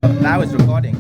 Now it's recording.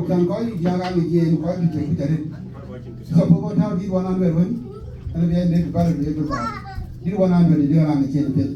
Chẳng có nhà ga người gì có gì chuyện cái đấy, sau khi con thao đi qua năm về vẫn, anh em đến ba lần về rồi, đi qua năm về đi ra người chơi được.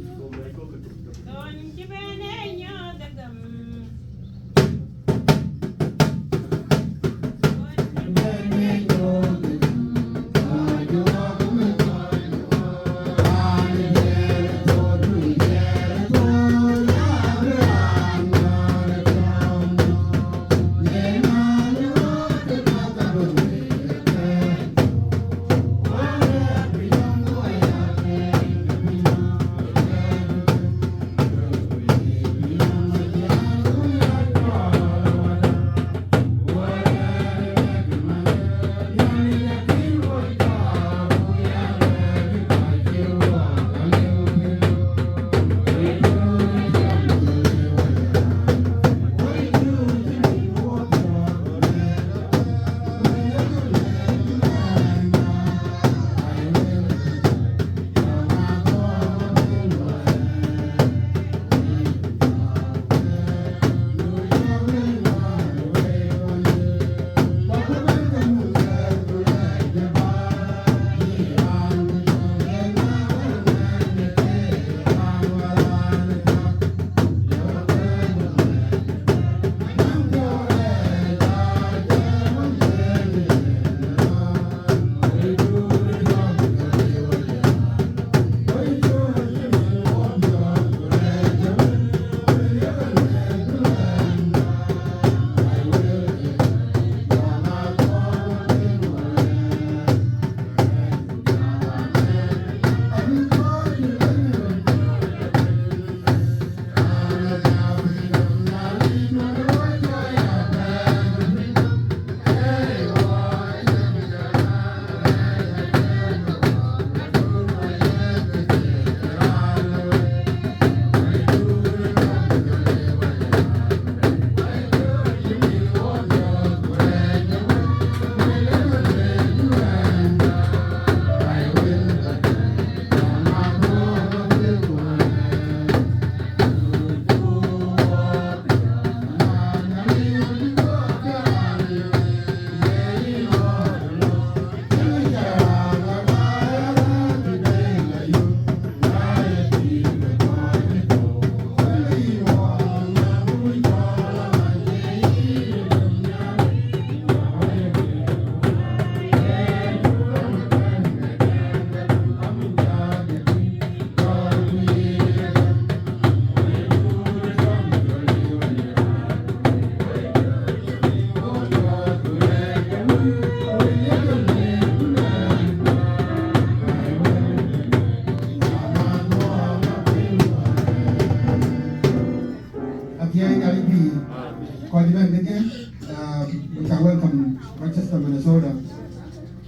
Manchester, Minnesota.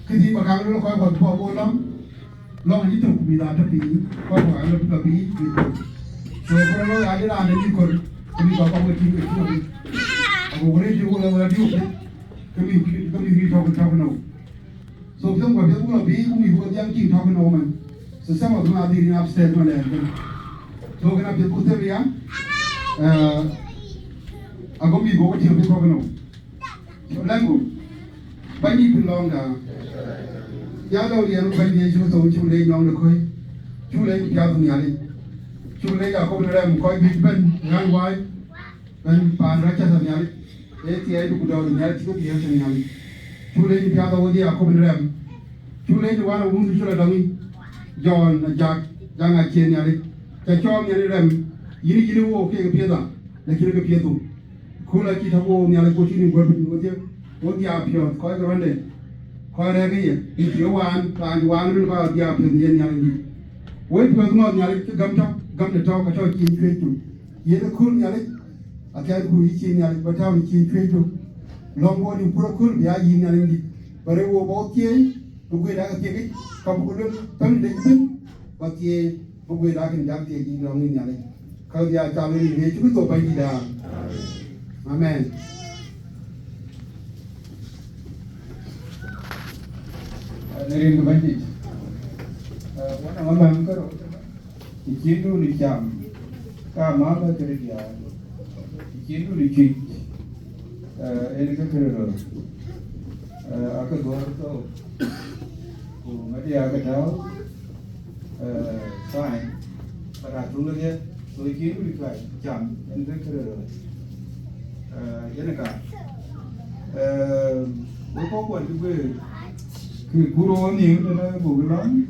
Khi mà càng nó coi còn thua vô lắm, lo như tục bị đá thấp bí, coi phải là bí bị cột. Rồi có nó ai ra đến bị cột, bị có một team bị cột. Aku boleh juga lah dia okey. Kami di talk no. So kita buat dia pula bi, kami buat yang kita talk no man. Sesama tu ada di upstairs mana. So kena dia putih dia. Aku mi bawa dia pergi talk no. So langgu. Banyak pelong dah. Yang dah dia nak banyak juga so cuma yang nak koi. Cuma yang dia tu ni ali. Cuma yang aku nak koi Big Ben, Run White, dan pan raja tu ni ali. ti ai du da ni ya ti ko bi ya ni ali chule ni ya da wodi ya ko bin rem chule ni wana wundu chule da mi John na jak janga chen ya li ta cho mi ni rem yini wo ke ke da la ki ke pie tu ko la ki ta wo ni ala ko ti ni go bi wo je wo dia pio ko ga rande ko re ge ye ni wan min ko dia pio ni ni ala ni wo pio ko ni ala ki gam de ta ka ta ki ke tu ye da ko ni ala a ka ku yi ki ni ala ba ta ni ki ke tu long wo ni pro ko ya yi ni ala ni bare wo bo ke bu gwe da ka ke ka bu ko tam de ki ba ke bu gwe da kan ja ke ni long ni ala ka dia cha ni ne chu to ba ni da amen Nering ke banjir, wana ngambang karo, ikindu ni jam, kama kerja, ikindu ni cik, ini kerja, aku dua tu, mesti aku tahu, fine, pada dulu dia, so ikindu ni jam, ini kerja, ini kan, bukan kuat juga. Cái guru nhiều cho nó bù lắm,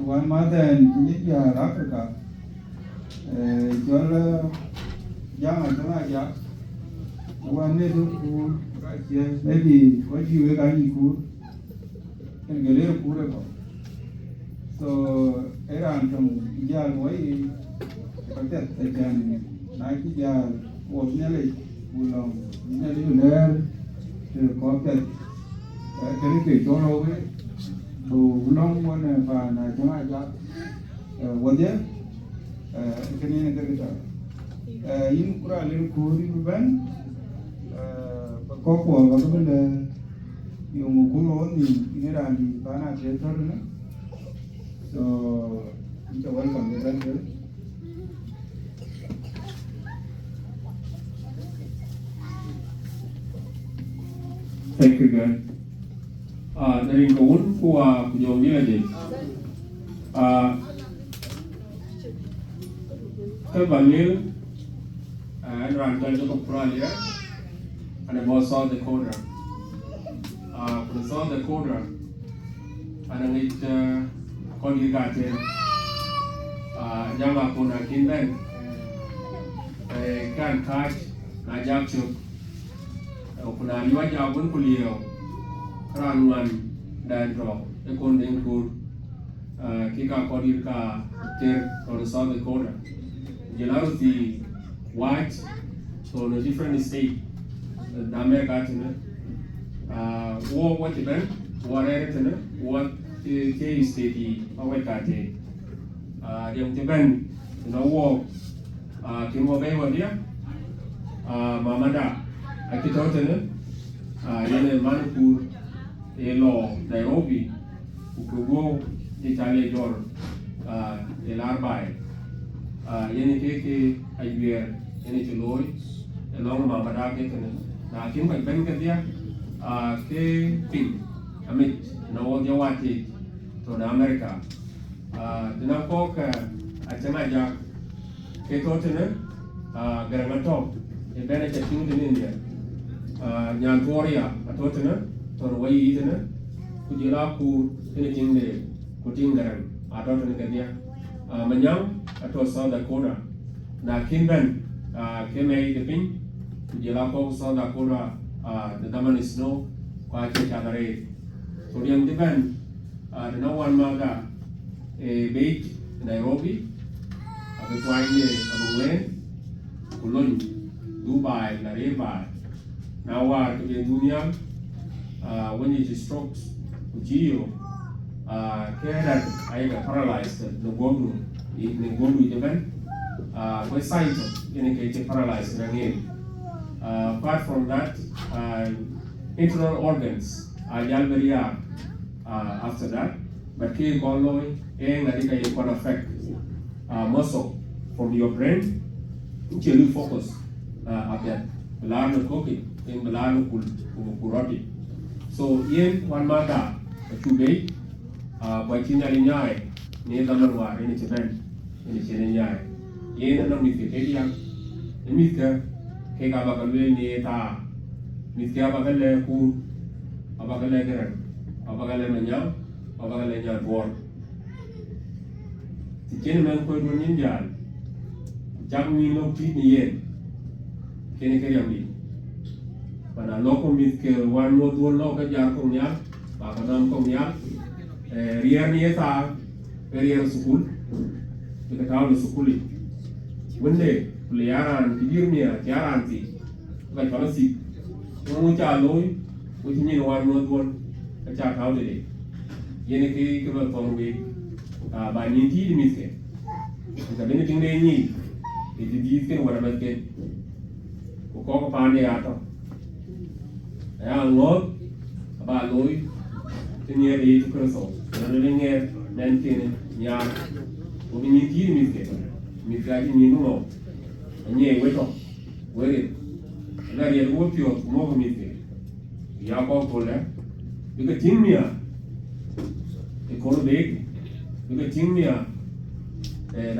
quan mà đền những giờ đó rồi cả, cho là giang ở chỗ này giang, quan này thôi, cái gì, cái gì có gì cái gì cũ, cái này cũ rồi còn, so cái làm trong giờ mới cái tết tết chân này cái giờ ổn như này, bù lòng như này lên, rồi có tết cái này chỗ đâu ấy, đồ nông quan và là chỗ này ra, vấn đề cái này là cái đó, in kura lên kuri bukan, có của và cái là dùng một cú lỗ thì cái đàn thì bán là chế thôi nữa, so chúng ta vẫn còn cái đó. Thank you, God. Dari kawan kuah kujong dia je. Ke Banil, rantai tu Australia, ada bawa South Dakota. Pada South Dakota, ada ngit kodi kate, jangka pun akin ben, kan kaj, najak cuk, puna liwat jawabun kuliah. Ranuan dan rock, ekon dengkur, kita kodir ka ter from South Dakota. Jelas di white, so the different state, America tu ne, what event, what area tu ne, what ke state di awal kate, yang tu ben, no kimo bewa dia, mamada, kita tu ne, yang Manipur. Elo Nairobi, Ukugo, Italia Jor, El Arbai, Yeni Keke, Ayuer, Yeni Chiloi, Elong Mamada Kekene, Nakim by Ben Kadia, Ke Ping, Amit, No Yawati, to America, the Napok, Atemaja, Ke Totene, Garamatok, a benefit in India, Nyantoria, a Totene. Torway itena kujila ku ini tingde kutinggaran atau tenegadia menyang atau South Dakota na kinben kemei deping kujila ku South Dakota the daman snow kwa chakare so yang diban the no one maga bait Nairobi abe twaine abe wen kulon Dubai na Reba na war ke dunia when it strokes Ujio, Kerala, I got paralyzed, Nogodu, event, site indicated paralyzed again. Apart from that, internal organs, Yalberia after that, but K. Goloi, and Nadika, you can affect muscle from your brain, which you focus at that. Milano cooking, in Milano Kuroti. So, yen one mata, a tube, by Tina Linyai, near the Marwa, in its event, in its Linyai. Yen and Omnificadia, the Mika, ke ka ba ka le ni ta mi ke ba ka le ku ba ka le geran ba ka le manya ba ka le nya bor ti ken men ko do ni jal jam ni no ti ni yen ken ke yam ni pada loko mi ke wan mo do lo ka jar ko nya ba ka dam ko nya rier ni ta rier sukul kita tahu di sukuli wende pelajaran tidurnya jaran ti bukan kalau si mau caloi mungkin ni luar luar kerja tahu deh ini kita tahu we banyak ti di miskin kita bini tinggal ni itu di kan orang miskin kok pandai atau ya lot apa loi ini ada itu kerso ada dengar nanti ni ya Obi ni ti mi ke mi ka ji ni no nye we to we re la ye wo pio mo mi ke ya ko ko le bi ka tin mi ya e ko le bi ka tin mi ya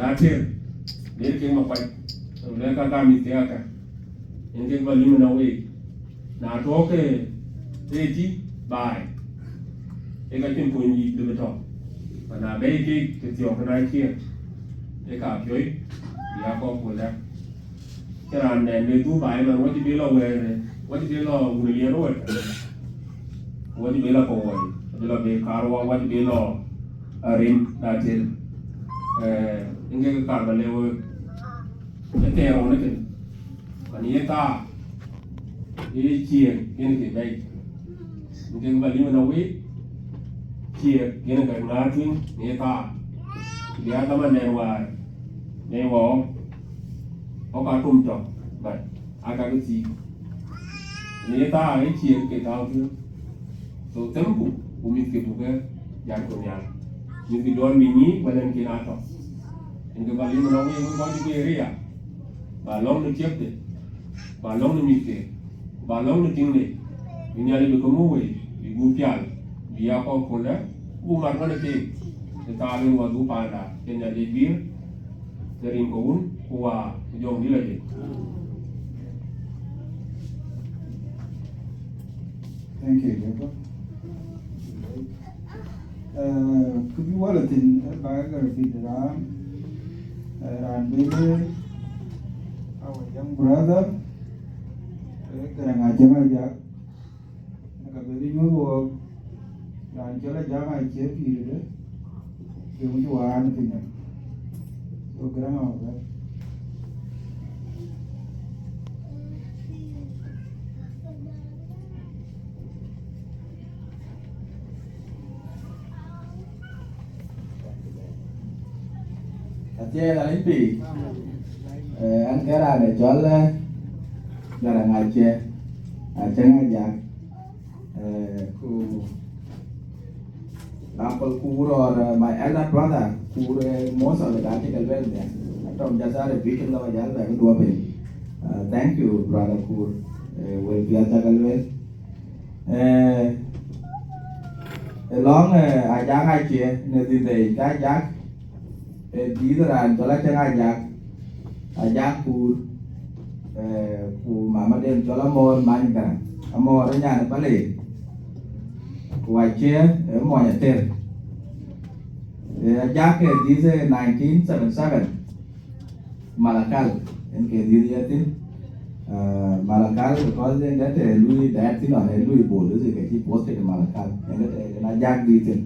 da te le ke ma pa le ka mi ke aka en ke ba li na we na to ke e ti bai e ka tin ko ni de to na be ke ti o kana ki e ka pyoi ya ko ko la ke ran ne le du bai ma wo ti be lo we wo ti be lo wu le ro wo ti be lo ko wo ti lo be ka ro wo ti be lo rin da til inge ka ba le wo te ro ne ke ani ta e chi ke ne ke bai inge ba li ma na we chia kena kai ngatin ni ta dia tama ne wo o ka tum to ba aka ku ti ni ta ai chia ke ta tu so tempo o mi ke bu ga ya ko ya ni bi don mi ni balan ke na to inga ba li mo na we mo di ke ria ba long ni chep de ba long ni mi ke ba long ni ting ne ni ali be ko mo we bi bu pial dia ko ko la bu mar ko ke ta lu wa du pa da ken ya de bir terin ko un ko wa jong ni la de Thank you, Jacob. Could you wallet in biography that and maybe our young brother, Karanga Jamaja, like a very new work, and Jala Jama Jeff, you want to add anything. So, Grandma, Che là lính bì anh cái ra để cho là ngày che chân ngày giặc ku Apple ku or my elder brother ku most of the article well there from jasa the week lo jal ba dua pe thank you brother ku will be article well long ai giặc ai che nên đi về cái giặc di ra cho la chân ajak ku mama dem cho la mon man ka amo ra nhà nó le ku che mo nhà ter ajak di 1977 Malakal en ke di ya tin Malakal because then that Louis that thing on Louis Bol is ke ki posted Malakal en that ajak di tin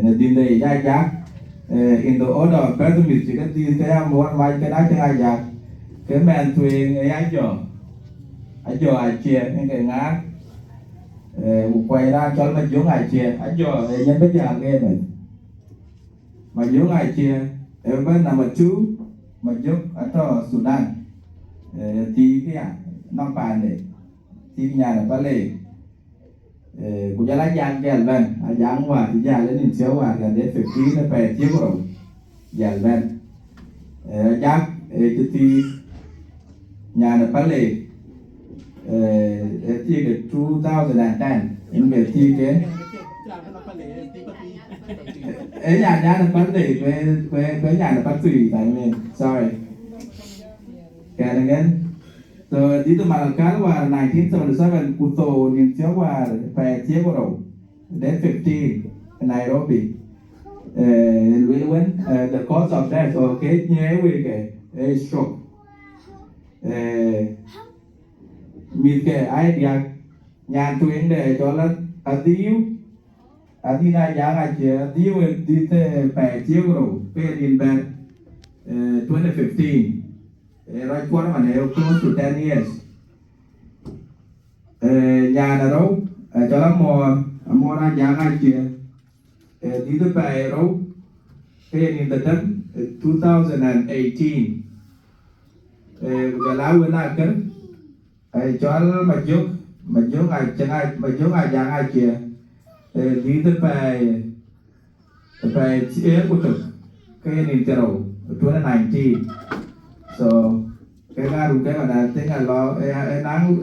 ne din de ajak in the order of Perthamit chỉ có tin cái một vài cái đó cho ai giặc cái men thuyền ai cho ai chia những cái ngã quay ra cho mình giống ai chia ai cho nhân bây giờ nghe mình mà giống ai chia ở bên nằm ở chú mà giống ở đó Sudan thì cái năm bàn này thì nhà là Paleกูจะไล่ยางแกนแว่นยางว่าที่ยางแล้วนี่เชียวว่ากันเด็ดฝึกที่นั่นไปเที่ยวเรายางแว่นยางจุดที่nhà là phát lệที่เกิด2010 in vềที่cái nhà là phát lệ với nhà là phát tùy tại mình sorry cái này So dito Malakal war 1977 Kuto Nintiyo war Payetiego Day 15 in Nairobi. The cause of death okay a stroke. Mit ke idea nyan tuing de cholan Adina Yaga Dio did Payetiego paid in bed 2015. Right one man close to 10 years. Nhà nào đâu cho lắm mò ra nhà ngay kia đi tới bài đâu cái in the time 2018 giờ lão bữa nay cái cho mà dốt ngày chẳng ai mà dốt ngày nhà ngay kia đi tới bài chia của tụi cái in the đâu 2019 so cái nga rung cái mà là tiếng là lo nắng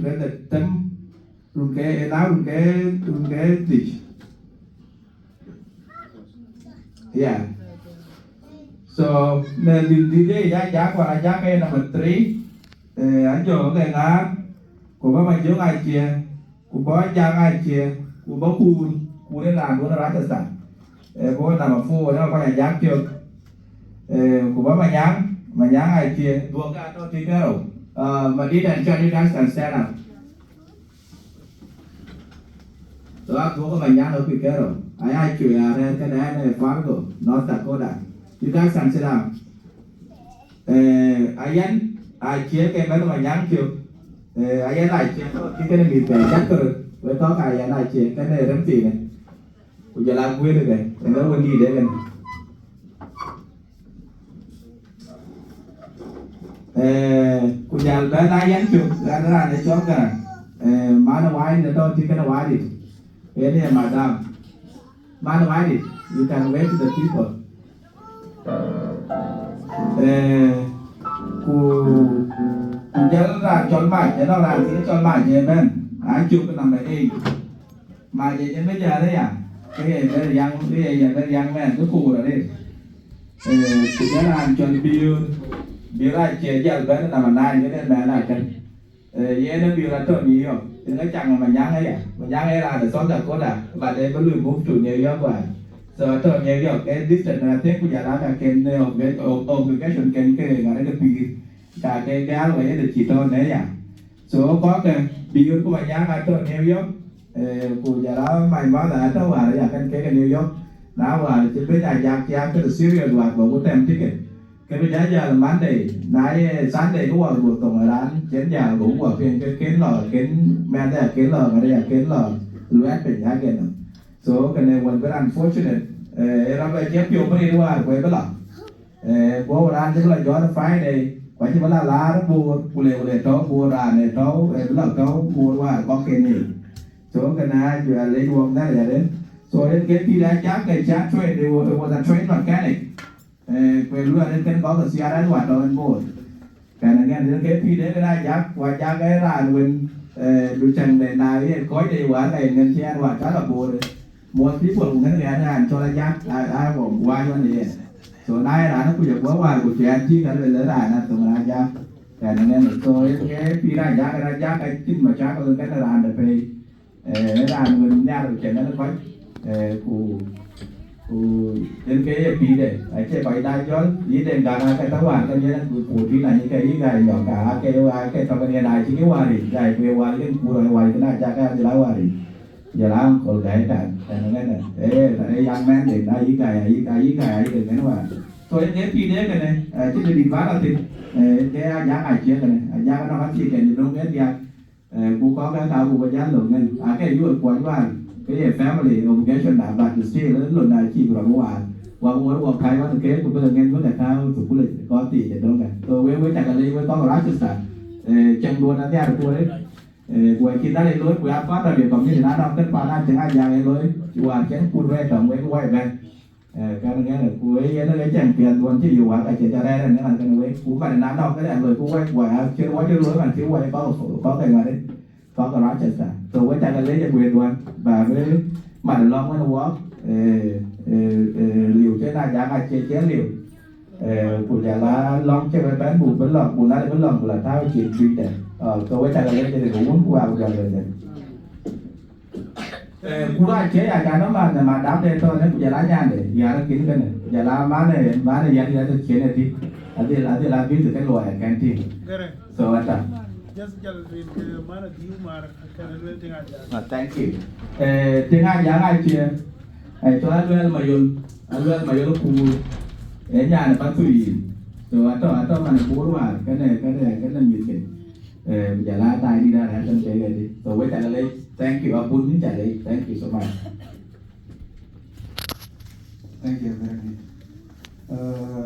cái tấm rung cái rung cái ditch yeah so nên đi cái giá qua giá cái number 3 anh cho cái ngã của bác mình chứa ngày kia của bác giá ngày kia của bác khu đến làm của nó ra thật sản bố nằm ở phu nó có nhà giá chưa của bác mà nhá ngày kia đua cái tôi thì cái rồi mà đi đèn cho đi đang sẵn stand up đó đua cái mà nhá nó bị cái rồi ai chửi cái này phá rồi nó đặt cô đại đi đang sẵn stand up ai chia cái mấy mà nhá chưa ai lại chia cái này bị bể chắc rồi với có cái này chia cái này rắm gì này bây giờ làm quên được này nó quên gì đấy này kunyal bana yan chuk ra để cho cái mana wine để tôi chỉ cái wine đi cái này madam mana wine đi you can wait to the people kunyal ra cho bài để nó làm thì cho bài gì bên ai chụp cái nằm đây mà gì đến bây giờ đấy à cái này là yang men cái khu rồi đi kunyal làm cho bill Bila chia giờ bên là mình nay cái bên này cần vậy nó biểu là tôi nhiều thì nó chẳng mà nhang ấy mà nhang ấy là để xóa được có đã và để có lười muốn chủ nhiều yếu quá giờ tôi nhiều yếu cái distance là thế của nhà đó là cái obligation cái mà nó được bị cả cái giá rồi được chỉ tôi đấy à số có cái biểu của mình nhang là tôi nhiều yếu của nhà đó mày nói là tôi vào là cái nhiều yếu đó là chỉ biết là giá cái serious và có tem ticket cái bây giờ là Monday, nãy Sunday cũng vào buổi tổng ở đó, chén giờ cũng vào phiên cái kiến lò, kiến men đây là kiến lò, ở đây là kiến lò, luet bình giá kiện rồi. So cái này vẫn rất unfortunate, em lại chép nhiều cái đi qua, quay cái lọ, bố ra chứ là gió nó phái này, quay chứ vẫn là lá nó bùa lề trâu bùa ra này trâu, lọ trâu bùa qua có cái gì, so cái này vừa lấy đuông đó là đến, so đến cái khi đã chắc cái chắc train thì was a train mechanic. Quên luôn nên cái có cái xe đấy hoạt động anh mua cái này nghe cái phi đấy cái này chắc và chắc cái là mình đối chân để này có đi quá này nên xe hoạt khá là buồn một tí phượng nó nghe hàng cho nó chắc ai cũng qua cho này số này là nó cũng được quá ngoài của chuyện chi cái này là nó tụi mình chắc cái này nghe được tôi cái phi này chắc cái chính mà chắc cái là làm được phi nó làm mình nha được chuyện nó có đến cái phi đấy cái bài đại cho ý đến cả cái tàu hỏa cái như là cụ trí là những cái nhỏ cả cái tàu cái này chỉ cái hòa đi cái hòa cái cụ rồi hòa cái này cha cái gì lá hòa đi giờ làm còn cái nó nghe này tại young man thì đã ý cái từ cái nó hòa tôi đến phi đấy cái này chứ đừng đi quá là thì cái giá ngày chia cái này giá nó phát triển cái đúng cái gì cụ có cái tàu cụ có giá lượng nên cái yếu của anh cái family obligation đã đạt được still lớn luôn này chỉ của mọi người và khai quá thực kế của bây giờ nghe với đại tao tụi cô lịch có tỷ để đâu cả tôi với chặt là với có rác chứ chẳng luôn nó theo tôi đấy của khi ta lên lối của áp phát là việc còn như thế nào kết quả là chẳng ai giang lên lối chùa chén cùn về trọng với quay về cái này là cuối nó lấy chẳng tiền luôn chứ dù cái chuyện ra đây là nó là cái này cú phải nắm đâu cái này người cú quay chưa lối mà chưa quay có cái ngoài đấy có cái rác chứ tôi với chặt là lấy cho quyền luôn và với mặt long với nó liều chế này giá ngày chế liều của nhà lá long chơi với bán bùn vẫn lòng bùn lá vẫn lòng là thao chuyện duy đẹp câu ấy ta là lên chơi thì cũng qua một lần rồi cú đó chế à nó mà đáp đây thôi nó nhà lá nhàn để nhà nó kín cái này nhà lá má này nhà thì nó chế này thì ada là ví dụ cái loại canteen so what just mana diu mar kana tengah thank you tengah jangan chia cho anh Mayol ku nhà này bắt tùy rồi atau mana bố mà cái này như thế giờ lá tay đi ra hãy chân chạy lại đi rồi với chạy lại thank you Apun những chạy lại thank you so much thank you very much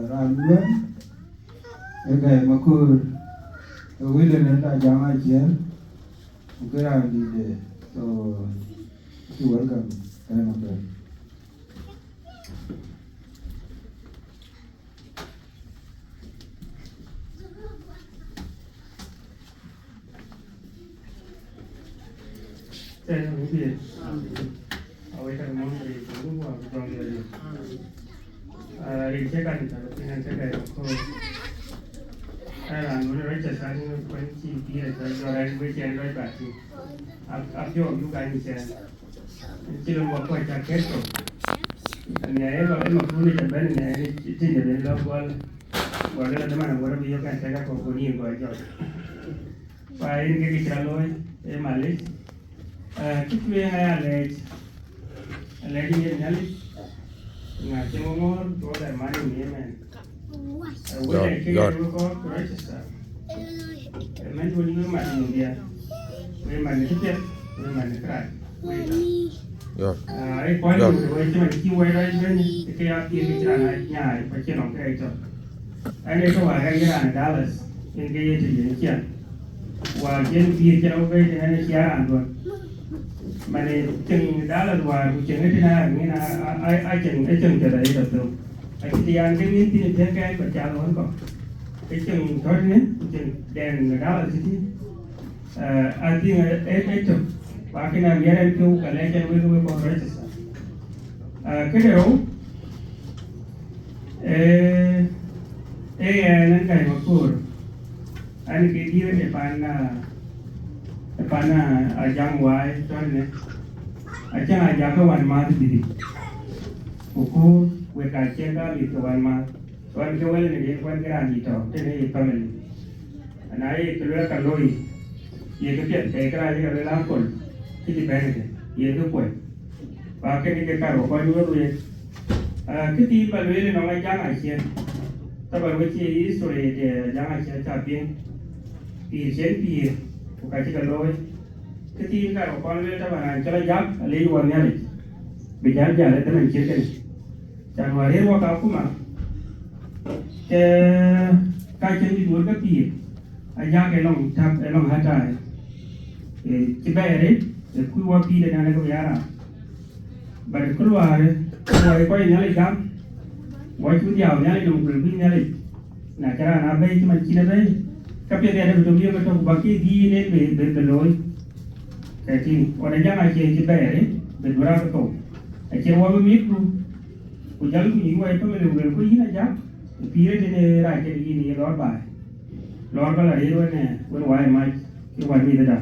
Raluan okay makur William and Jama here Ukera di so you welcome kind of Saya mungkin awal kan mau dari dulu aku jom dari ini saya kan kalau dengan saya kan aku orang mana orang cakap ni kunci dia orang macam orang pasti apa yang you kan ni saya kalau buat apa cakap tu ni ayah kalau pun ni cakap ni ayah ni jadi ni lah buat ada mana orang dia kan cakap kau ni buat jauh Pak ini kita lalu Malaysia cái chuyện này là đi nhận nhá ngài chỉ muốn chỗ đại máy được nhé mà với lại cái nó có register mấy chỗ những mặt nhiều địa với mặt này tiếp với mặt này cái ấy quan trọng với cái mặt kia quay ra bên cái áp kia cái này nhà phải chơi nó cái cho anh ấy có vào cái là Dallas cái gì kia và trên kia cho nó về thì anh ấy chia ăn rồi mà này chừng đó là hòa của chừng ấy thế nào nghĩa là ai chừng trở lại được đâu ai thì ăn cái miếng thì thế cái bạch cha nó còn cái chừng thôi nhé chừng đèn đó là gì ai thì ấy chừng và cái nào nghe em kêu cả lấy cho với con rồi cái điều nên cái một cột anh cái gì để pana ajang wai ton ne ajang ajang ka wan ma di ku we ka che ka li ka wan ma wan ke wele ne wan ke ran di to te ne pa men anai ke le ka loi ye ke te ka ra ye la kol ki di ben ke ye ke ko pa ke ni ke ka ro ko ni ro ye ke ti pa le no ma jang a che ta ba we che history de jang a che ta bien pi chen pi cái chỉ cần lôi cái tin cái của con lên cho bạn cho nó giáp lấy quần nha đi bị giáp giờ lấy tới mình chia cái chẳng ngoài hết qua cáo cũng mà cái chân đi đuổi cái gì anh ra cái lòng tháp cái lòng hát trái cái bé đấy để khui qua pi để này có giá nào bà được khui qua quay nhá lấy giáp quay chút dẻo nhá lấy đồng quyền pi nhá lấy nãy cái là nó bay chứ mình chia đấy Tapi dia ada betul-betul betul bagi di ini berloi, jadi orang jangan aje bayar, berberapa betul. Aje orang mikro, ujang tu ni orang itu melu ko ini aja, pire ni rakyat ini lor bala dia orang ni, orang wai mai, orang ni dah.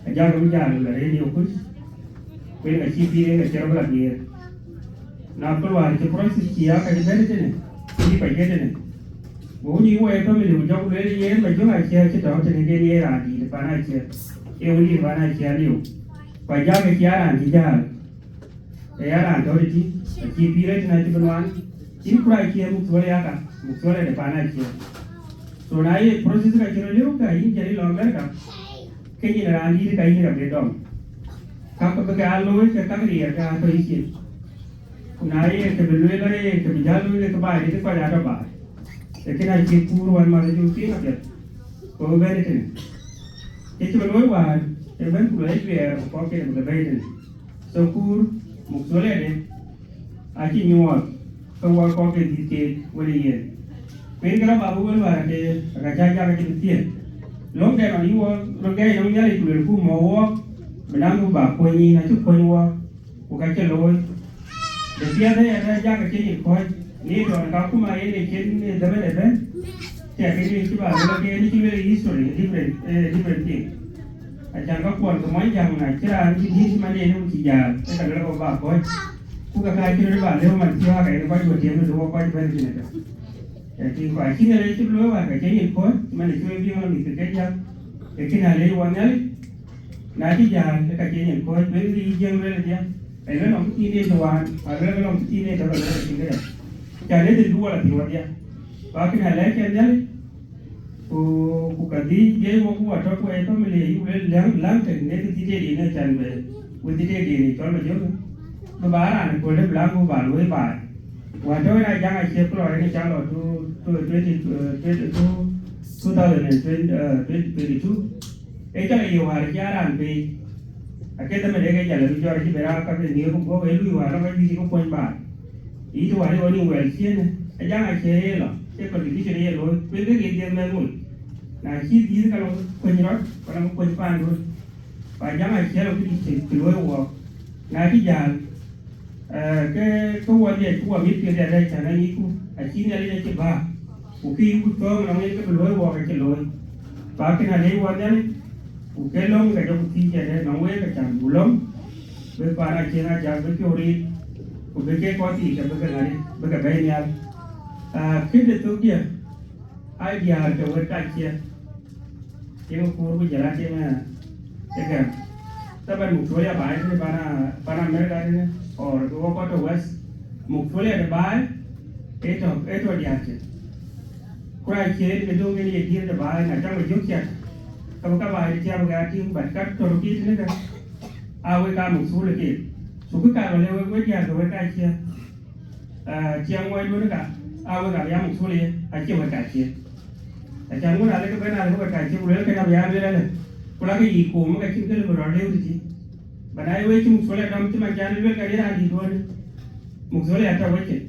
Aja kami jalan lah ni okuz, kau aje pire ni cara bela dia. Nak keluar itu proses kia kali beri ni, ini pakai ni. Bố như vậy tôi mình dùng trong đấy nhé mà chúng ta chia cái đó cho nên cái này là gì bạn này chia yêu đi bạn này chia nhiều phải giao cái chia là gì ra cái là thôi đi chi phí đấy này thì bên ngoài chỉ phải chia một số cả một số để bạn này chia số này process cái chia nhiều cái gì jadi long cả cái gì là đi cái gì là cái đó các cái alo cái gì cái thôi chi này cái bên lưới này cái bên giao lưới cái bài thì phải ra bài Jadi nak cipuran mana juga nak ya, kau beri tu. Itu berloi wan, even pulai biar kau kena berbeza. Syukur, muksoleh ni, aci nyuat, kau kena dikit, boleh ye. Perkara babu berluar ni, agak jaga kita tiada. Long kena nyuat, long kena yang nyari tu berku mau, menang ubah kau ni, nak tu kau nyuat, bukan celoi. Jadi ada jaga cini kau, ni to ka kuma yene ken da ba da ba ta ke ni ci ba da ke ni ci very history different thing a can ka kuwan ka mai jam na kira ni ni ma ne ni ci ja ta ka ga ba ko ku ka ka kira ba le man ci ha ka ni ba ko te mu do ko ba ni ne ta ti ko a ci ne ci lo ba ka ke ni ko ma ne ci bi ma mi ke ja ke kina le wa ne na ci ja ka ke ni ko be ri jeng le ja ai nó không chi đi toàn mà nó không chi đi cho nó cái này cho nên thì đua là thì vậy và cái này lấy cái đấy của cái gì cái mà của cho cô ấy có mình lấy yêu lấy láng cái này thì đi đi nó chẳng về với đi đi cho nó giúp nó bán là cô lấy láng của bạn với bạn và cho này chẳng ai xếp rồi này chẳng rồi tôi 2022 ấy chắc là nhiều hàng giá đàn vì cái tâm này cái giờ là do cái bera các cái nhiều cũng có cái lưu hòa nó cái gì cũng quanh bản ý tôi nói như vậy xuyên cái giá này chế là cái phần cái chuyện này rồi với cái tiền này rồi là chi phí cái nó quanh đó và nó quanh bản rồi và giá này chế là cái lối của là cái giờ cái quan điểm của biết cái này chẳng là như cái chi này là cái ba của khi cũng có nó cái lối của cái lối và cái này quan điểm cái lông cái trong khi chạy nó mới cái chẳng đủ lông với para trên là chẳng với cái ori với cái có gì cái này với cái bên nhau khi được tôi kia ai đi ăn cái cái kia cái một cô bây giờ là cái ta ban một số là bài thì para America này or cái có to west một số là bài cái to đi ăn chứ quay kia cái đông cái gì kia là bài là trong cái giống chặt kalau kau ada siapa ganti bakat terukit ni kan, awak kamu sulit ke, suku kalau lewat dia tu bakat cia, cia muai dulu kan, awak kalau yang sulit, aja bakat cia, aja mu ada ke benar ke bakat cia, boleh kena biar dia lah, kalau ke iku mu kacim ke lebih ramai tu, banai awak cuma sulit kamu cuma jangan lupa kerja lagi tu ni, mu sulit ada awak cia,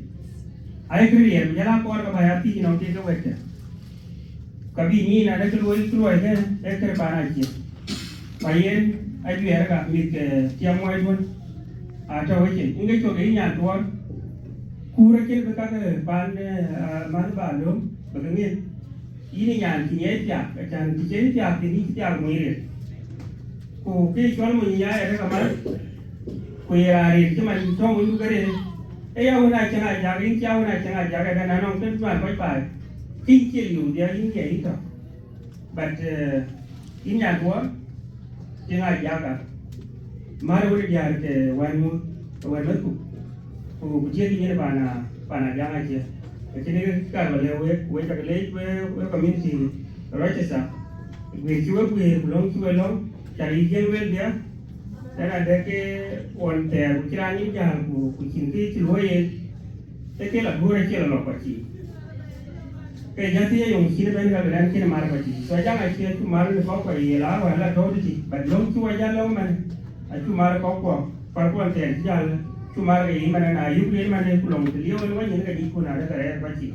ayah kerja, jalan keluar ke bayar ti nanti ke awak cia. कभी नहीं ना तो लोग ऐसे एक कर पाना चाहिए भाई ये आई भी है का मिल के क्या मुझे बोल आता हुआ चाहिए उनके जो कहीं यहाँ तो पूरा के बेकार के बाल मान बाल लोग बगैर ini yang kini tiap, macam kini tiap murid. Ko ke jual munya ada kamar. Ko ya hari cuma cuma murid kere. Ya una cengah jaga, ini ya una cengah jaga dan anak tu cuma pai. Kinh liu dia ini itu, but ini aku, jangan jaga. Mari boleh dia ke wanmu tu, aku jadi ni pana jangan je. Jadi kalau we tak leh we community, orang cakap, we cuba belum, cari je dia. Dan ada ke orang ter, kira ni jangan ku cinti ciluai, tapi lah boleh cila lepas ci. Cái giá trị dùng khi bên cái bên khi mà phải chỉ so giá này kia chúng mà nó có phải lá hoặc là thôi thì bạn lông chua giá lông mà chúng mà có quả quan tiền giá chúng mà cái mà là yêu cái mà này cũng lòng thì liêu nó những cái gì cũng là cái này phải chỉ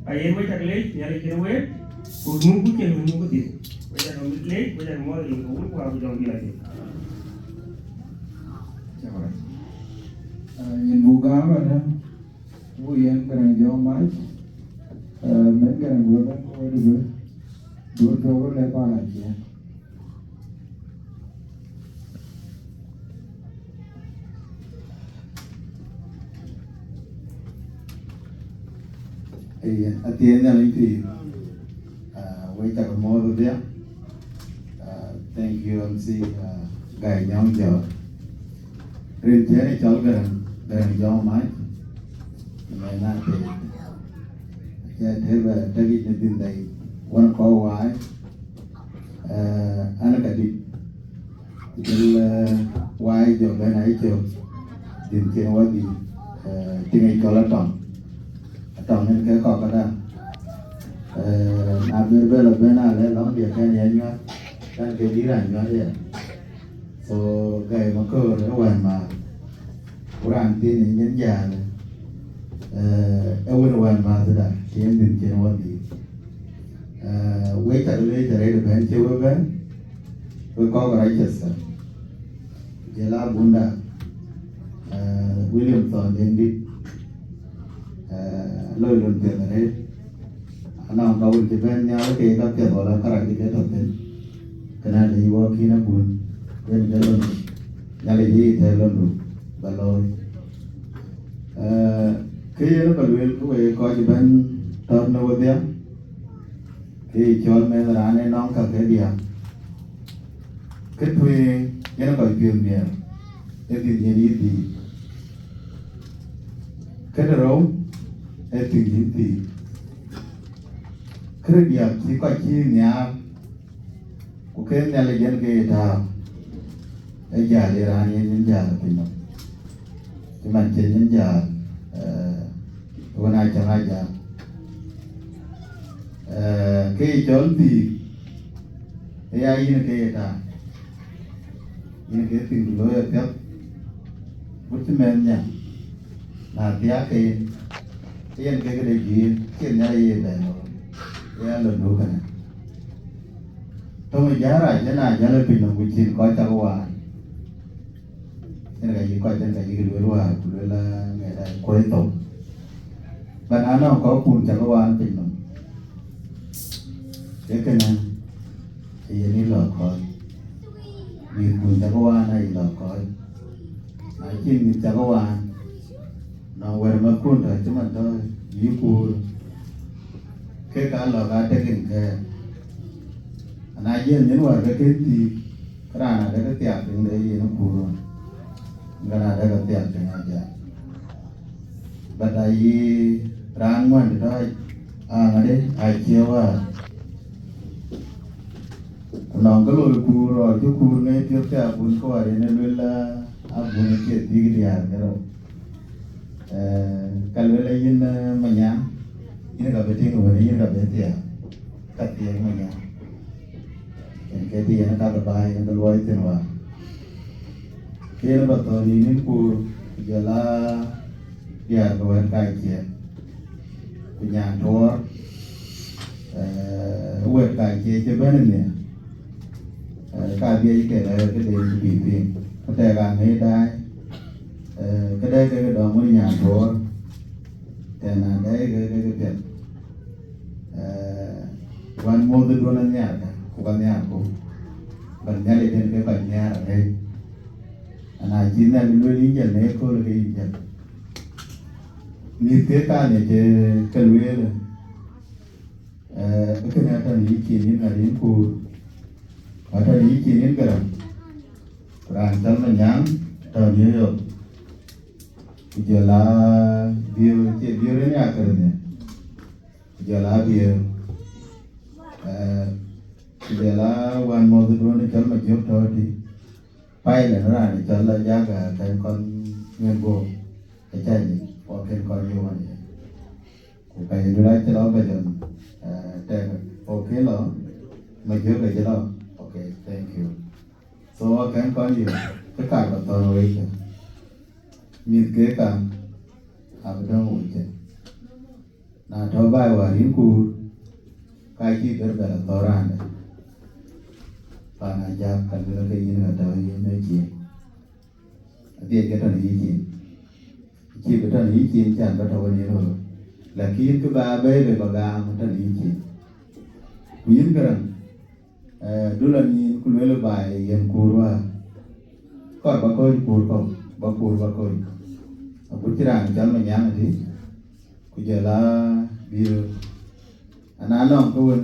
ai em mới chắc lấy nhà lấy cái quét cũng muốn cái tiền muốn cái tiền bây giờ nó lấy bây giờ mua thì cũng qua bây giờ đi lại nhìn vụ cá mà đó vui em cái này do máy mấy cái này vừa mới mua được đuổi trâu cái này qua lại chị at the end of the wait up more there. Thank you MC Guy Young Joe. Riêng thế này cháu gần do máy ngày nay thì thế về đây đi tin đây quan có quái anh cái đi thì quái cho cái này cho tin kia quái gì tiếng Anh có là tròn nên cái có cái đó làm bên nào lấy lóng việc cái này nhá đang cái đi làm nhá vậy so cái mà cơ nó hoàn mà Quran tin này nhân già này ewen hoàn mà thế đó thì em đừng chơi quan gì quay trở lại được bên chơi với bên với có cái chết sao giờ là bunda Williamson đến đi lôi luôn tiền đấy anh đâu chỉ bên nhau cái các cái đó là cái đầu tiên cái này thì vô khi nó buồn bên cái luôn nhà lấy gì thì luôn và lôi khi nó còn luyện cái coi chỉ bên tao nó vô tiếng khi cho mình là anh nó cả cái gì kết thuê cái nó gọi chuyện nhiều cái chuyện gì thì cái đó cái chuyện gì thì cái việc chỉ có chi nhà của cái nhà lấy dân cái thao cái nhà để ra những nhà thì nó cái mình chỉ những nhà hôm nay chẳng ai nhà cái chốn thì cái ai như cái ta như cái tình lối tiếp bút men nha là tiếc cái cái đấy gì cái nhà gì đấy nó cái lần đầu cái này tôi mới giá ra cái này giá lên pin nó cũng chỉ coi tao qua cái này gì coi cái gì cái lối là ngày này coi tổng bạn anh nó có cuốn tao qua pin nó cái này thì ini là coi vì cuốn tao qua này là coi nói chuyện như tao qua nó về mà cuốn rồi chứ mình thôi như cuốn cái cả là cái cái anh ấy những người cái thì cái là cái tiệc đến đấy nó cuốn rồi cái là cái tiệc cái này vậy và đây rang ngoan đó cái đấy ai chiếu nó có lối cuốn rồi chứ cuốn này tiếp theo cuốn có ở đây nên là cuốn cái gì cái rồi cái lối lấy in mà nhám ini gặp cái tiếng của mình ini gặp cái tiếng cắt tiếng mà nhám cái tiếng nó cắt bài nó lôi tiếng vào khi nó bắt đầu đi đến khu giờ là giờ có cái kia cái nhà thua quét cái kia cho bên này cái gì cái là cái điều bị phiền có thể là mấy đây cái đây cái đó mới nhà thua thế là đấy cái chuyện quan mô tư đôn nhà cả quan nhà của bạn nhà để đến cái bạn nhà ở đây anh ấy chỉ là nuôi lính dân này có cái gì như thế cả này cái nuôi là cái này ta nghĩ chỉ nên là đến khu ở đây nghĩ chỉ nên cái rằng tâm là nhám tao nhớ rồi giờ là điều đấy nhà cái này giờ là giờ là quan mô tư đôn cho mà chốt thôi thì bay là nó ra để cho là giá cả cái con nguyên bộ cái chai gì hoặc cái con yêu anh của cái đứa đấy cho nó bây giờ tên ok lo mà chốt cái đó ok thank you so cái con gì tất cả các tôi nhìn kế cả học đâu một chuyện là cho bài và những cụ cái gì đó là to ra đấy và ngày giờ cần cái gì nữa tới nói chuyện tiền cái trò gì chỉ cái trò gì chuyện chẳng có trò gì rồi là khi cái ba bé về bà gà một trò gì chuyện quyến cái rằng đôi lần nhìn cũng nói là bài hiện cù rồi coi bà coi cù không bà coi bút chỉ rằng cho mình nhắm thì bây giờ là điều anh ăn không có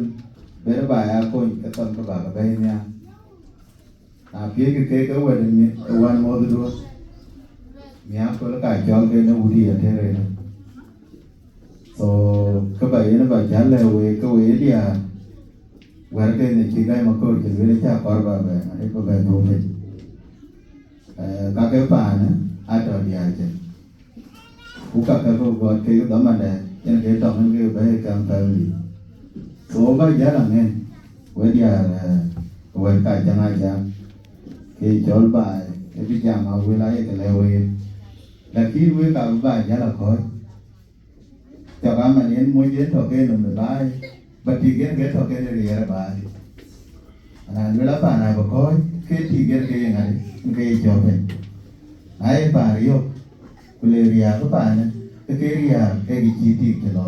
bé bài coi cái con cái bà cái bé nha phía cái quan mô tư đôn nhà có cái cho cái nó udi ở thế này so cái bài nó bài chán là về cái về đi về cái này chỉ cái mà cô chỉ về cha con bà về anh có về đồ mình các cái bà nữa ai cho đi ai chứ cũng các cái cô gọi cái đó mà để cho cái trong cái về cầm tay số bây giờ là nghe về đi về cái chẳng ai chẳng cái chỗ bài cái bây giờ mà về lại cái leo về là khi về cả bài giá là khỏi cho các bạn nên muốn đến thọ cái nằm bài bật thì cái thọ cái này là bài anh về là bài này có coi cái thì cái này cái cho mình ai bài yêu Valeria có bài này cái ya cái chi tiết cái đó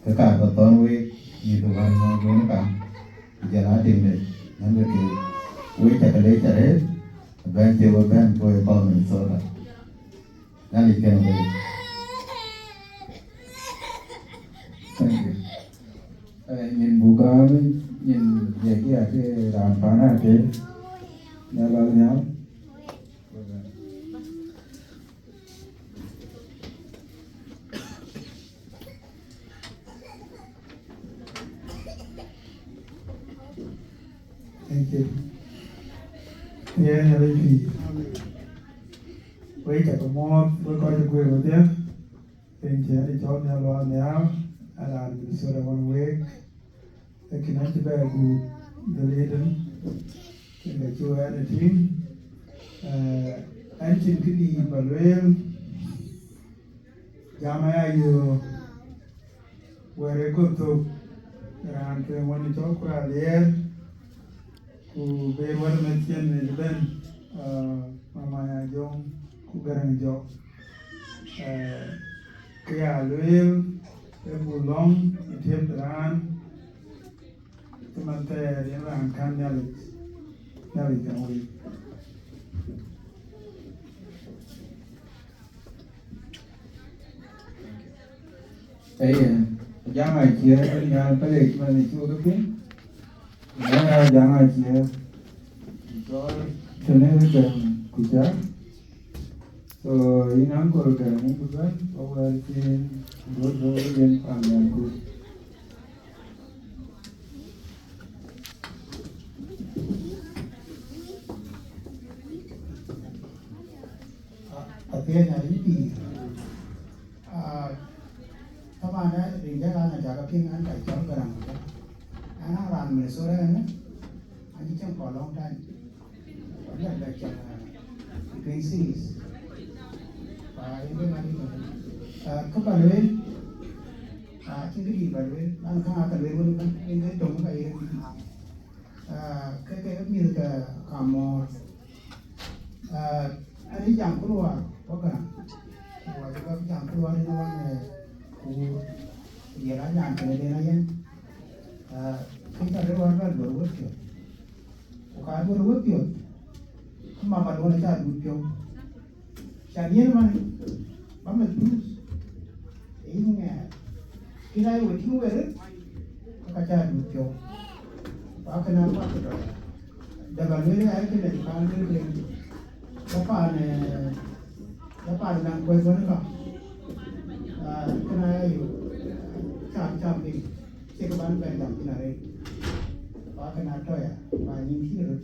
cái cả cái toàn về như đồ ăn nó cũng cả giờ là tiền đấy nên là cái về chặt đấy bên chơi bên coi con mình sợ là nên là cái này nhìn bù cá với nhìn về cái đàn phá này thế nhà bao nhiêu Thank you. Yeah, nhà đây thì với cả có một với coi được quyền của tiếng bên kia thì cho nhà lo nhà là sửa được one week cái này chỉ về cụ the leader cái chú anh team anh chỉ cái đi vào lên jama ya yo where go to ran ke wani to ko alier ku be war na tien ne ben mama ya jong ku garan jo ke ya luel e bulong itiem ran temante ya ran kan ya le kan wi ấy giá ngày chia bên nhà cái lịch mà mình chưa có biết giá ngày chia cho nên cái cụ cha rồi nắng của cái này cũng vậy over trên rồi lên phẳng nhà cụ ở phía nhà lý thì các bạn ấy định ra là chả có kinh anh phải chọn cái nào anh đang làm mình số đấy nữa anh chỉ trong cỏ long tay vẫn là chọn green series và những cái này các bạn ấy chính cái gì bạn ấy anh không ai cần lấy luôn những cái trồng cái cái như cái cà mò anh ấy chẳng có đồ có cả và cái chẳng có đồ này nó này dia lah yang kena dia lah yang kita lewat kan berbuat je, bukan berbuat je, cuma pada orang cakap berbuat je, jadi mana, mana terus, ini kita itu tinggal berbuat, kita cakap berbuat je, apa kenapa kita, dah balik ni ayat kita di kanan ni, dapat nak kuat mana cái này chạm đi xe các bạn về làm cái này có cái nào trời và nhìn thấy được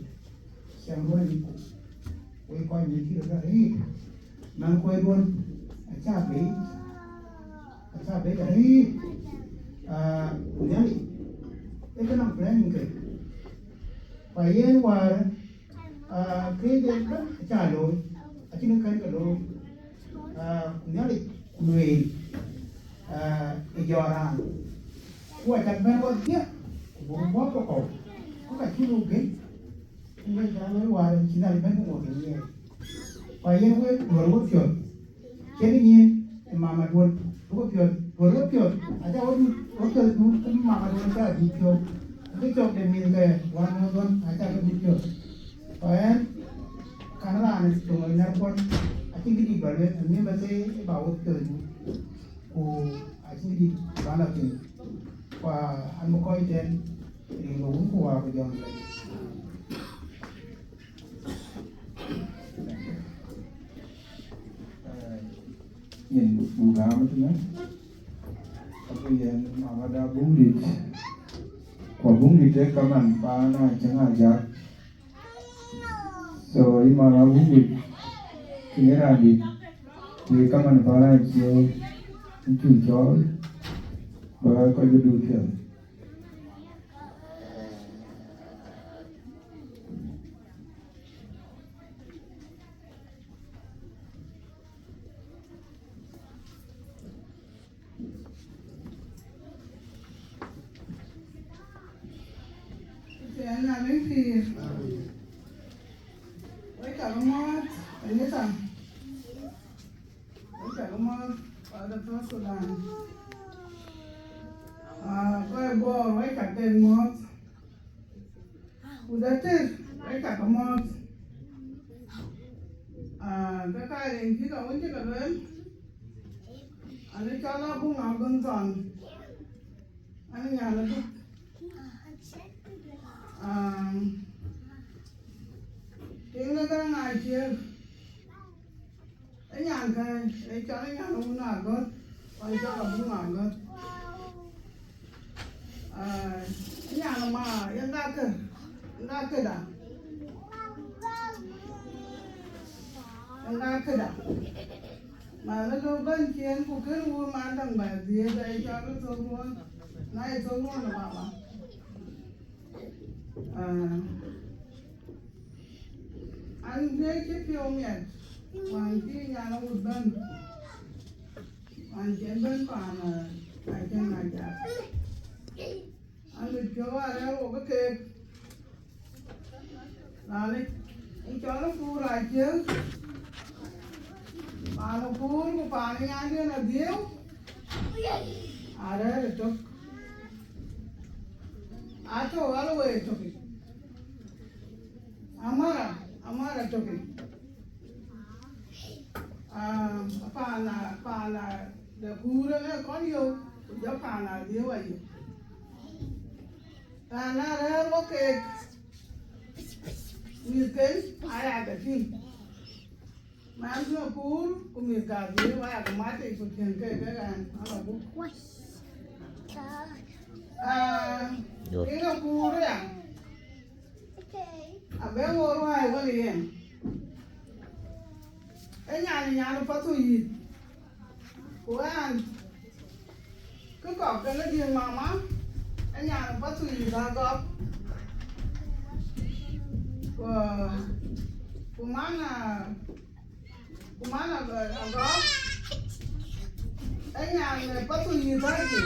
xem luôn đi quay nhìn thấy được đấy mang quay luôn chạm đấy cái đấy nhớ đi cái nào plan cái phải yên qua cái đó trả lời chỉ nó cái đó nhớ đi người ijoran kuat dan berbuat dia buat pokok kau kat sini mungkin mungkin jangan luar Cina lebih mungkin ni payah gue berbuat piot jadi ni mama berbuat piot ada orang piot mungkin mama dia di piot itu piot dia milik orang ada di piot payah karena anak itu mengenal pun akhirnya di balik ini masih bawa piot của chính đi bán là tiền và ăn một coi tiền thì uống của bây giờ này nhìn bù cá với chúng nó bây giờ mà đã bún đi quả bún đi tới các bạn ba này chẳng hạn giá rồi mà nó bún đi thì nghĩa là gì thì các bạn ba này chiều chủ chó và coi như điều khiển anh làm đấy thì với cả nó ngon đấy nhé rằng với cả có mơ ở đất nước Sudan coi bò với cả tiền mót udah chết với cả có mót cái này khi đó vẫn chưa được lên anh cho nó cũng ngào gần toàn anh nhà là cũng tiếng nó cái ngày kia cái nhà cái cho nó nhà nó cũng ngào gần anh cho nó cũng ngào gần cái nhà nó mà yên ra cái đã nga kada mà nó đâu bên trên phụ cứ mua mà đằng bà gì đây cho nó thôi luôn này thôi luôn là bà anh thấy cái phim nhỉ hoàng kia nhà nó một bên hoàng trên bên còn tại trên này chả anh được cho ai đó một cái kê là đi anh cho nó phu lại chứ mà nó phu của bà này nhà kia là điếu đấy là chụp chỗ alo về chụp amara chụp bà là để phu đó nó có nhiều giáo bà là điếu vậy nó đấy có cái như thế ai là cái gì mà anh chưa cú cũng như cả gì mà cái máy thì cũng tiền cái nó là cú cái nó cú đấy bé ngồi ngoài cái gì cái nhà nó phát huy của anh cứ cọp cái nó điên mà má cái nhà nó phát huy ra cọp kumana go enya ne patu yi baji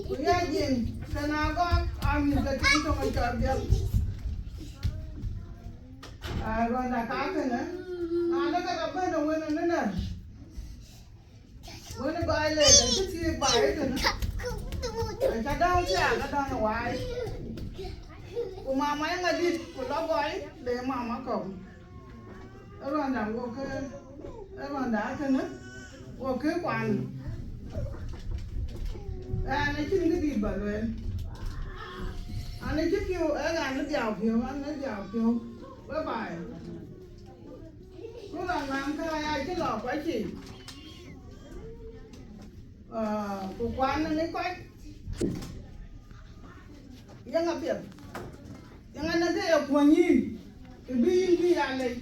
kuya jin kana go ami ka tin to ma ka bia ro na ka kana na ka ba no wena na wena ba le ka ti ba e kana ka dau cha ka dau na wai mama yang ngadit pulau boy để mama cổng rồi đằng vô cái rồi đá cái nữa vô cái quan này chính cái gì bẩn lên anh ấy trước kêu anh nó dẻo phiếu với bài cứ làm cái ai cái lò quái chỉ của quan nó lấy quách yang ngập tiền yang anh nói cái của nhìn cái bi là này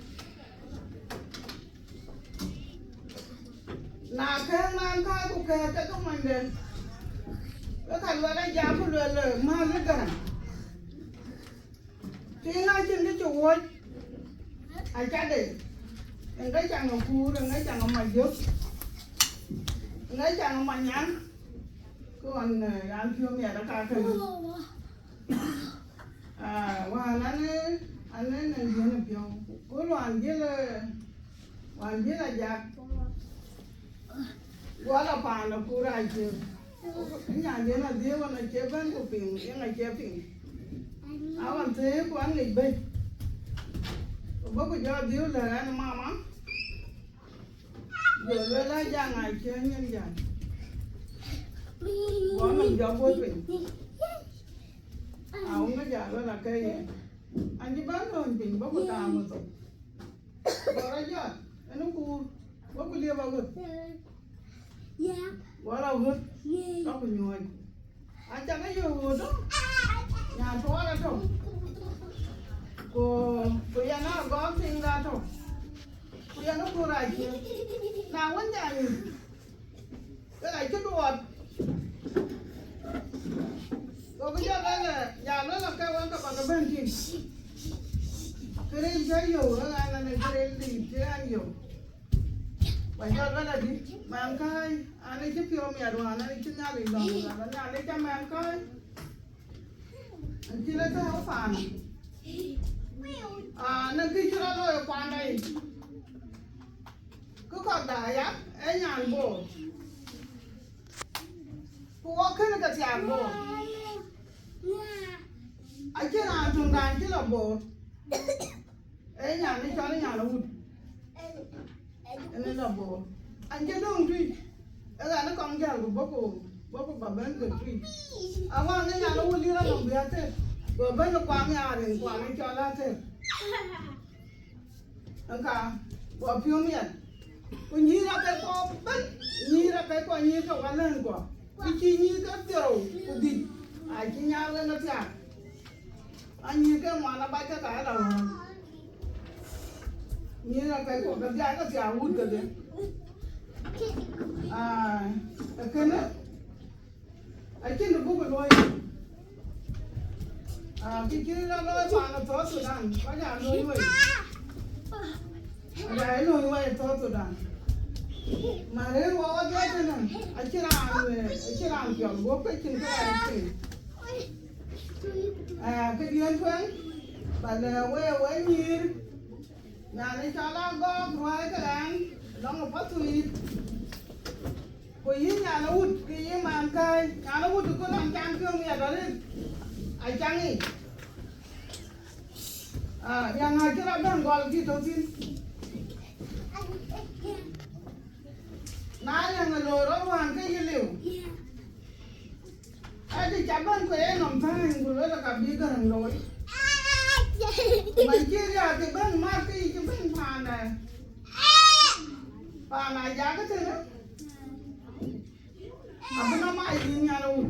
là cái mang cái của cái công anh đến cái thằng là giá của lừa mà nó gần thì ngay trên cái chỗ ấy ai cha để đừng cái chẳng nó phu đừng cái chẳng nó mày giúp đừng cái chẳng nó mày nhắn còn ăn chưa mẹ đã cả cái và anh ấy này diễn được nhiều cuối đoàn với là giặc quá là phản là cô ra chưa nhà diễn là diễn là chế bên của mình những ngày chế mình áo làm thế của anh nghịch bên bố của cho diễn là anh mama rồi lên là ra ngày chế nhân dạng quá mình cho bố mình ông nó giả đó là cây anh chỉ bán thôi mình bố của ta một tổ bỏ ra chưa nó cu bố của lia vào gực bỏ đâu gực đó của nhồi anh chẳng cái gì đó nhà chó ra thôi của nhà nó có sinh ra thôi của nhà nó cô này chứ nào vẫn nhà gì cái này chút đuột rồi bây giờ đây là nhà nó là cái quan trọng là cái bên kia cái đây chơi nhiều nó là cái đây thì chơi ăn nhiều bây giờ đây là đi mang cái anh ấy chụp phim nhà đồ anh ấy chụp nhà mình lòng là nhà lấy cho mang cái anh chỉ lấy cái áo phản nó kia chưa nói quan đây cứ có đại á ấy nhàn bộ cô khơi cái chạm bộ ai chứ nào chúng ta chứ là bộ ấy nhàn đi cho nó nhàn là hụt nên là bộ anh chứ đông truy ấy là nó còn giờ của bố cô bà bên cực truy à mà cái nhà nó hụt đi ra làm việc thế rồi bên nó quăng nhà thì quăng nó cho ra thế anh cả bỏ phiếu miệng cô nhí ra cái co bên nhí ra cái co nhí cái quan lên của cái chi nhí cái tiểu của đi ai chi nhà lên nó chả anh nhí cái mà nó bay cái đầu nhí ra cái của cái giá nó chả hút cái gì à cái nữa ai trên được bút rồi à cái kia nó mà nó thoát rồi đang có nhà rồi vậy đấy rồi vậy thoát rồi đang mà nếu có cái thế này anh chỉ làm kiểu bố cái chuyện cái này à cái điên phương và là quê như nhà này cho nó có ngoài cái đàn nó một phát thủy của những nhà nó hút cái gì mà ăn cay nhà nó hút được có làm trang cơm nhà đó lên ai chăng đi à nhà ngày cái đó đang gọi là gì đầu tiên nãy là người lừa đó hoàn cái gì liệu ai thì chả bên quê nằm thang vừa là cả biết cái thằng lối mày chia ra thì bên mà cái bên phàn này phàn này giá cái thứ đó à bên nó mày gì nhà đâu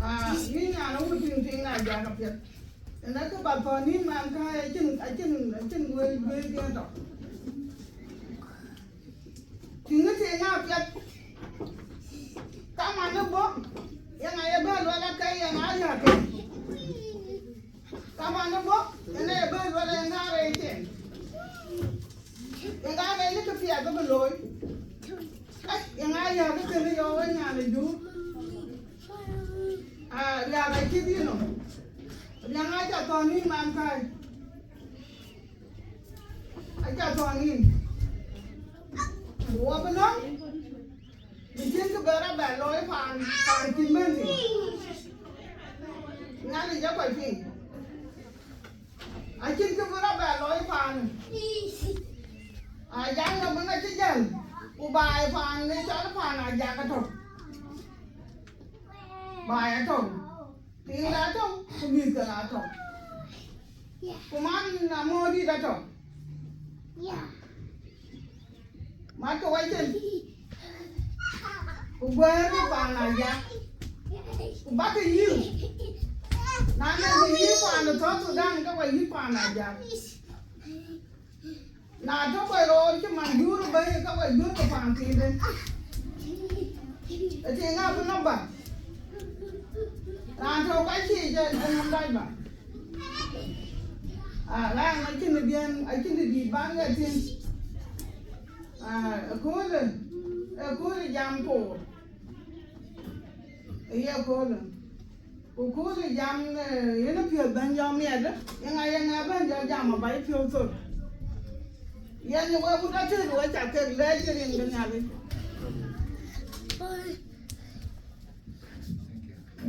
à như nhà nó chuyện này giá gặp việc nó cứ bà phàn nín mà ăn cay chân người kia đó thì nó thế nào việc các mà nó bố yang ai bên rồi là cây yang ai hả cây các mà nó bố yang ai bên rồi là yang ai đây chứ yang ai đây nó cái phía cái bên lối yang ai hả cái cây nó vô cái nhà này chú à nhà này kia đi nó yang ai cho toàn đi mà ăn cay ai cho toàn đi ủa bên đó mình trên cái bờ ra bẻ lối phàn chín bên thì ngay là giáo quậy gì ở trên cái bờ ra bẻ lối phàn à giang là mấy cái chết dần u bài phàn nên cho nó phàn à giang cái thùng bài ở thùng thì đã thùng cũng như cái là thùng cũng ăn là mua đi ra thùng mà cho quay trên cô quên cái bàn này ra cô bắt cái nhiêu nãy cái nhiêu bàn nó thoát rồi đang cái quay nhiêu bàn này ra nãy cho quay rồi chứ mà nhiêu rồi bây cái quay nhiêu cái bàn gì đây thì ngã bên nó bằng nãy cho cái gì cho anh không đây mà à đang ở trên biển ở trên đi bán cái trên à cô là giam cổ ấy cô là giam nó phiêu bên giam mẹ đó yang ai bên giam mà bay phiêu thôi yang như vậy cũng đã chơi rồi chả chơi lấy chơi riêng bên nhà đi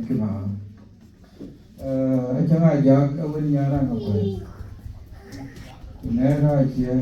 cái mà chẳng ai giờ cái bên nhà đang học rồi nè ra chia